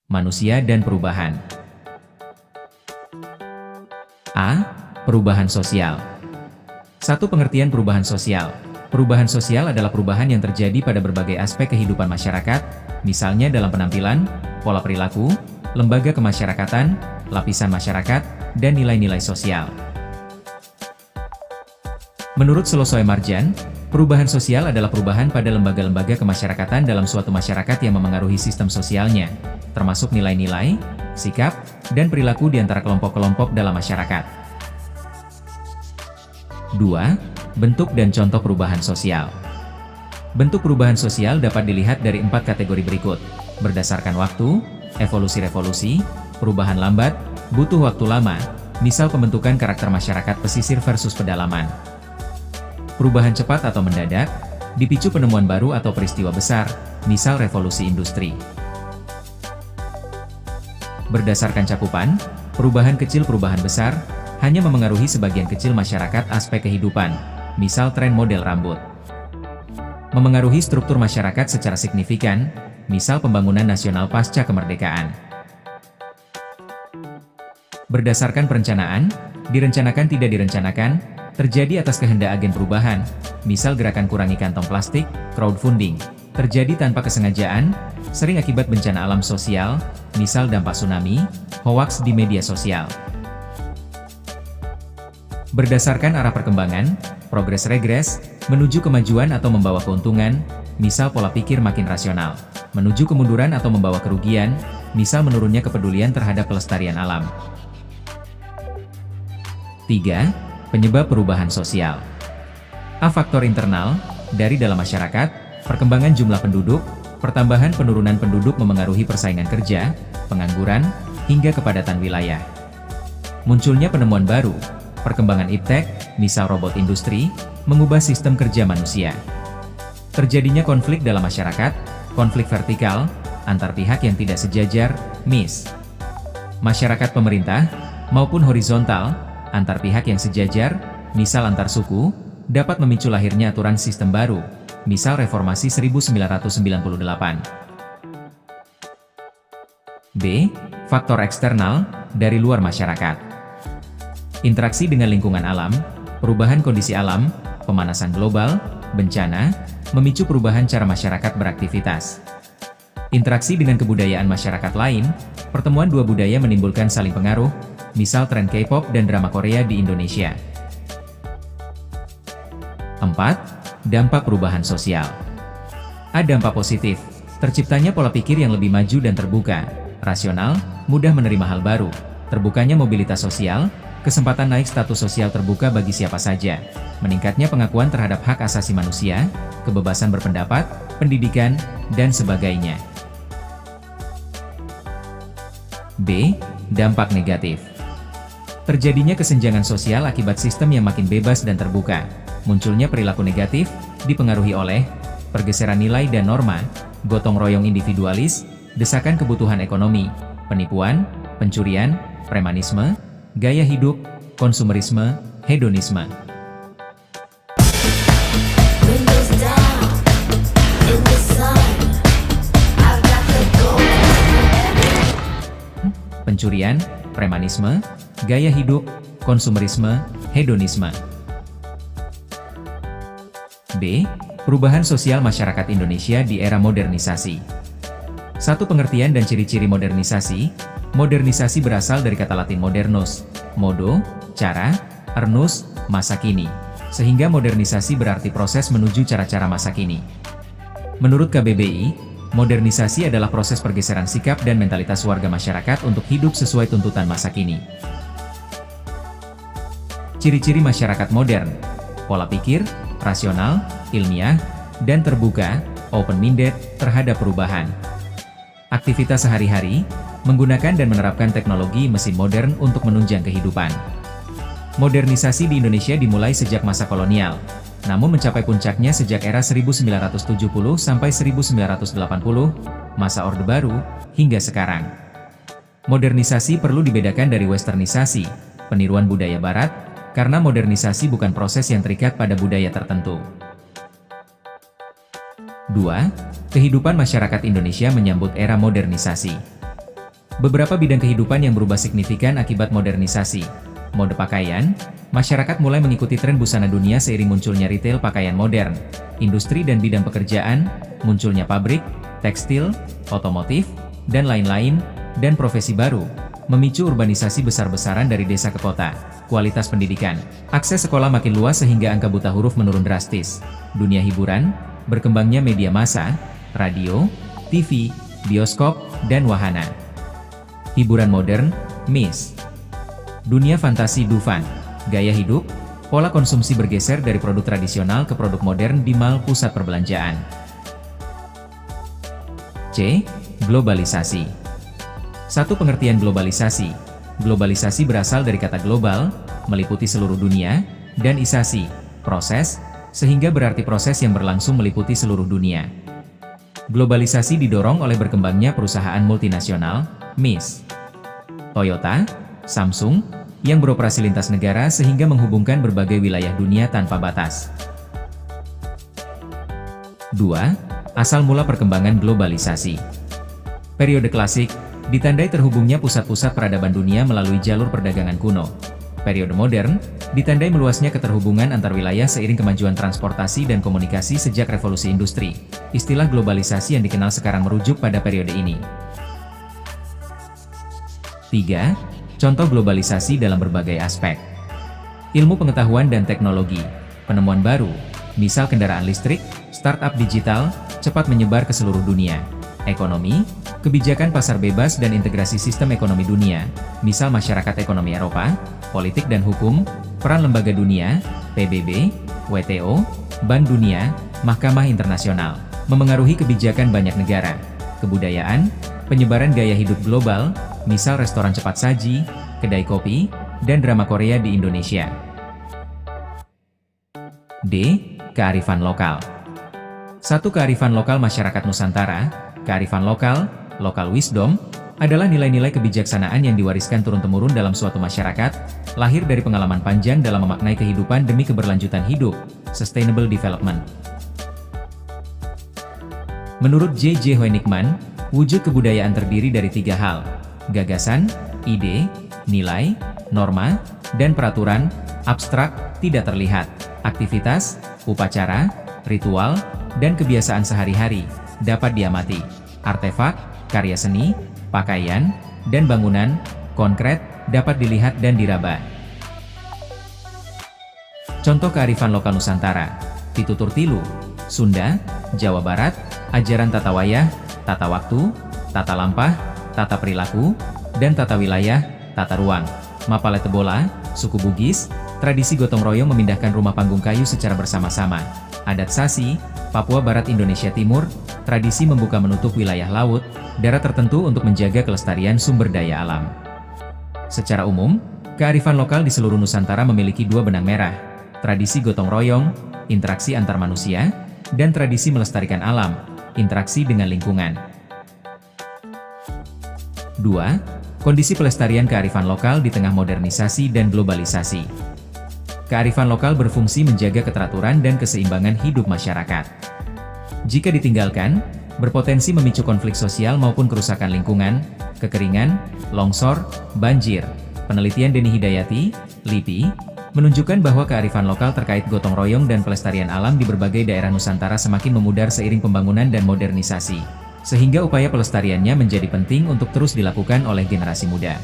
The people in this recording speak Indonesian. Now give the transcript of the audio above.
Manusia dan perubahan. A. Perubahan sosial. Satu pengertian perubahan sosial. Perubahan sosial adalah perubahan yang terjadi pada berbagai aspek kehidupan masyarakat, misalnya dalam penampilan, pola perilaku, lembaga kemasyarakatan, lapisan masyarakat, dan nilai-nilai sosial. Menurut Selosoi Marjan, perubahan sosial adalah perubahan pada lembaga-lembaga kemasyarakatan dalam suatu masyarakat yang memengaruhi sistem sosialnya, termasuk nilai-nilai, sikap, dan perilaku di antara kelompok-kelompok dalam masyarakat. 2. Bentuk dan contoh perubahan sosial. Bentuk perubahan sosial dapat dilihat dari 4 kategori berikut, berdasarkan waktu, evolusi-revolusi, perubahan lambat, butuh waktu lama, misal pembentukan karakter masyarakat pesisir versus pedalaman. Perubahan cepat atau mendadak, dipicu penemuan baru atau peristiwa besar, misal revolusi industri. Berdasarkan cakupan, perubahan kecil perubahan besar, hanya memengaruhi sebagian kecil masyarakat aspek kehidupan, misal tren model rambut. Memengaruhi struktur masyarakat secara signifikan, misal pembangunan nasional pasca kemerdekaan. Berdasarkan perencanaan, direncanakan tidak direncanakan, terjadi atas kehendak agen perubahan, misal gerakan kurangi kantong plastik, crowdfunding, terjadi tanpa kesengajaan, sering akibat bencana alam sosial, misal dampak tsunami, hoaks di media sosial. Berdasarkan arah perkembangan, progres-regres, menuju kemajuan atau membawa keuntungan, misal pola pikir makin rasional, menuju kemunduran atau membawa kerugian, misal menurunnya kepedulian terhadap pelestarian alam. 3. Penyebab perubahan sosial. A. Faktor internal, dari dalam masyarakat, perkembangan jumlah penduduk, pertambahan penurunan penduduk memengaruhi persaingan kerja, pengangguran, hingga kepadatan wilayah. Munculnya penemuan baru, perkembangan iptek, misal robot industri, mengubah sistem kerja manusia. Terjadinya konflik dalam masyarakat, konflik vertikal, antar pihak yang tidak sejajar, mis. Masyarakat pemerintah, maupun horizontal, antar pihak yang sejajar, misal antar suku, dapat memicu lahirnya aturan sistem baru, misal reformasi 1998. B. Faktor eksternal, dari luar masyarakat. Interaksi dengan lingkungan alam, perubahan kondisi alam, pemanasan global, bencana, memicu perubahan cara masyarakat beraktivitas. Interaksi dengan kebudayaan masyarakat lain, pertemuan dua budaya menimbulkan saling pengaruh, misal tren K-pop dan drama Korea di Indonesia. 4. Dampak perubahan sosial. A. Dampak positif, terciptanya pola pikir yang lebih maju dan terbuka, rasional, mudah menerima hal baru, terbukanya mobilitas sosial, kesempatan naik status sosial terbuka bagi siapa saja, meningkatnya pengakuan terhadap hak asasi manusia, kebebasan berpendapat, pendidikan, dan sebagainya. B. Dampak negatif. Terjadinya kesenjangan sosial akibat sistem yang makin bebas dan terbuka, munculnya perilaku negatif, dipengaruhi oleh pergeseran nilai dan norma, gotong royong individualis, desakan kebutuhan ekonomi, penipuan, pencurian, premanisme, gaya hidup, konsumerisme, hedonisme. Pencurian, premanisme, gaya hidup, konsumerisme, hedonisme. B. Perubahan sosial masyarakat Indonesia di era modernisasi. Satu pengertian dan ciri-ciri modernisasi. Modernisasi berasal dari kata Latin modernus, modo, cara, ernus, masa kini. Sehingga modernisasi berarti proses menuju cara-cara masa kini. Menurut KBBI, modernisasi adalah proses pergeseran sikap dan mentalitas warga masyarakat untuk hidup sesuai tuntutan masa kini. Ciri-ciri masyarakat modern: pola pikir, rasional, ilmiah, dan terbuka, open-minded, terhadap perubahan. Aktivitas sehari-hari, menggunakan dan menerapkan teknologi mesin modern untuk menunjang kehidupan. Modernisasi di Indonesia dimulai sejak masa kolonial, namun mencapai puncaknya sejak era 1970 sampai 1980, masa Orde Baru, hingga sekarang. Modernisasi perlu dibedakan dari westernisasi, peniruan budaya Barat, karena modernisasi bukan proses yang terikat pada budaya tertentu. 2. Kehidupan masyarakat Indonesia menyambut era modernisasi. Beberapa bidang kehidupan yang berubah signifikan akibat modernisasi. Mode pakaian, masyarakat mulai mengikuti tren busana dunia seiring munculnya retail pakaian modern. Industri dan bidang pekerjaan, munculnya pabrik, tekstil, otomotif, dan lain-lain, dan profesi baru, memicu urbanisasi besar-besaran dari desa ke kota. Kualitas pendidikan, akses sekolah makin luas sehingga angka buta huruf menurun drastis. Dunia hiburan, berkembangnya media massa, radio, TV, bioskop, dan wahana. Hiburan modern, MIS. Dunia fantasi Dufan, gaya hidup, pola konsumsi bergeser dari produk tradisional ke produk modern di mal pusat perbelanjaan. C. Globalisasi. Satu pengertian globalisasi. Globalisasi berasal dari kata global, meliputi seluruh dunia, dan isasi, proses, sehingga berarti proses yang berlangsung meliputi seluruh dunia. Globalisasi didorong oleh berkembangnya perusahaan multinasional, MIS, Toyota, Samsung, yang beroperasi lintas negara sehingga menghubungkan berbagai wilayah dunia tanpa batas. 2. Asal mula perkembangan globalisasi. Periode klasik, ditandai terhubungnya pusat-pusat peradaban dunia melalui jalur perdagangan kuno. Periode modern, ditandai meluasnya keterhubungan antar wilayah seiring kemajuan transportasi dan komunikasi sejak revolusi industri. Istilah globalisasi yang dikenal sekarang merujuk pada periode ini. 3. Contoh globalisasi dalam berbagai aspek. Ilmu pengetahuan dan teknologi, penemuan baru, misal kendaraan listrik, startup digital, cepat menyebar ke seluruh dunia. Ekonomi, kebijakan pasar bebas dan integrasi sistem ekonomi dunia, misal masyarakat ekonomi Eropa, politik dan hukum, peran lembaga dunia, PBB, WTO, Bank Dunia, Mahkamah Internasional, memengaruhi kebijakan banyak negara. Kebudayaan, penyebaran gaya hidup global, misal restoran cepat saji, kedai kopi, dan drama Korea di Indonesia. D. Kearifan lokal. Satu kearifan lokal masyarakat Nusantara, kearifan lokal, local wisdom, adalah nilai-nilai kebijaksanaan yang diwariskan turun-temurun dalam suatu masyarakat, lahir dari pengalaman panjang dalam memaknai kehidupan demi keberlanjutan hidup, sustainable development. Menurut J.J. Hoenigman, wujud kebudayaan terdiri dari 3 hal: gagasan, ide, nilai, norma, dan peraturan, abstrak, tidak terlihat, aktivitas, upacara, ritual, dan kebiasaan sehari-hari, dapat diamati, artefak, karya seni, pakaian, dan bangunan, konkret, dapat dilihat dan diraba. Contoh kearifan lokal Nusantara, pitutur tilu, Sunda, Jawa Barat, ajaran tata wayah, tata waktu, tata lampah, tata perilaku, dan tata wilayah, tata ruang. Mapale Tebola, suku Bugis, tradisi gotong royong memindahkan rumah panggung kayu secara bersama-sama. Adat Sasi, Papua Barat Indonesia Timur, tradisi membuka menutup wilayah laut, darat tertentu untuk menjaga kelestarian sumber daya alam. Secara umum, kearifan lokal di seluruh Nusantara memiliki 2 benang merah, tradisi gotong royong, interaksi antar manusia, dan tradisi melestarikan alam, interaksi dengan lingkungan. 2. Kondisi pelestarian kearifan lokal di tengah modernisasi dan globalisasi. Kearifan lokal berfungsi menjaga keteraturan dan keseimbangan hidup masyarakat. Jika ditinggalkan, berpotensi memicu konflik sosial maupun kerusakan lingkungan, kekeringan, longsor, banjir. Penelitian Deni Hidayati, LIPI, menunjukkan bahwa kearifan lokal terkait gotong royong dan pelestarian alam di berbagai daerah Nusantara semakin memudar seiring pembangunan dan modernisasi, sehingga upaya pelestariannya menjadi penting untuk terus dilakukan oleh generasi muda.